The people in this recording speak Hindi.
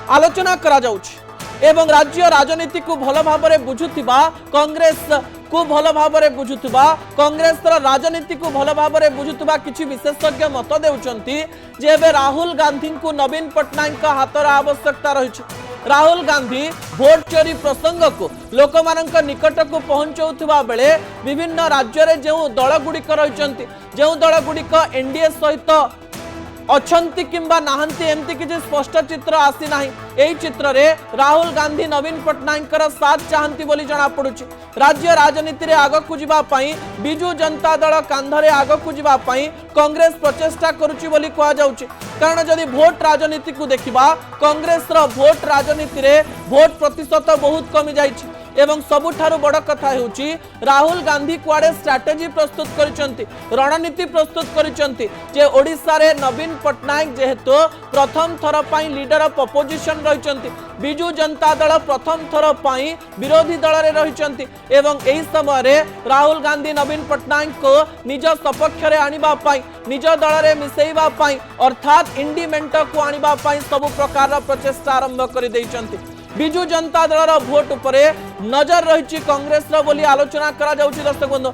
आलोचना करा जाउछि एवं राज्य राजनीति को भल भाव बुझुथिबा कांग्रेस को भल भाव बुझुथिबा कांग्रेस राजनीति को भल भाव बुझुथिबा किछि विशेषज्ञ मत देउचंती जे एबे राहुल गांधी को नवीन पट्टनायक का हाथर आवश्यकता रही। राहुल गांधी भोट चोरी प्रसंग को लोक मानक निकट को पहुंचाउथिबा बेले विभिन्न राज्य रे जो दल गुड़िक रहिचंती जो दल गुड़िक एनडीए सहित अछंती किंबा नाहंती एमती किसी स्पष्ट चित्र आसी नाही। एही चित्र रे राहुल गांधी नवीन पट्टनायक साथ चाहती बोली जना पड़ुछि। राज्य राजनीति रे आगकु जिबा पई बिजू जनता दल कांधरे आगकु जिबा पई कांग्रेस प्रचेष्टा करुछि बोली कहा जाउछि। कारण जदि भोट राजनीति को देखिबा कांग्रेस रो भोट राजनीति रे भोट प्रतिशत बहुत कमी जाइछि एवं सबुठारु बड़ कथा हेउछि राहुल गांधी कुआडे स्ट्रैटेजी प्रस्तुत करिसंती रणनीति प्रस्तुत करिसंती जे ओडिसा रे नवीन पट्टनायक जेहेतु प्रथम थर पई leader of opposition रहिसंती Biju Janata Dal प्रथम थर पई विरोधी दल रे रहिसंती एवं एही समय रे राहुल गांधी नवीन पट्टनायक को निज सपक्ष रे आनिबा पई निज दल रे मिसेइबा पई अर्थात इंडिमेंट को आनिबा पई सब प्रकार प्रचेष्टा आरंभ करि दैचंती। बिजू जनता दल भोट उपरे नजर रही कांग्रेस बोली आलोचना करा जाउछि। दर्शक बंधु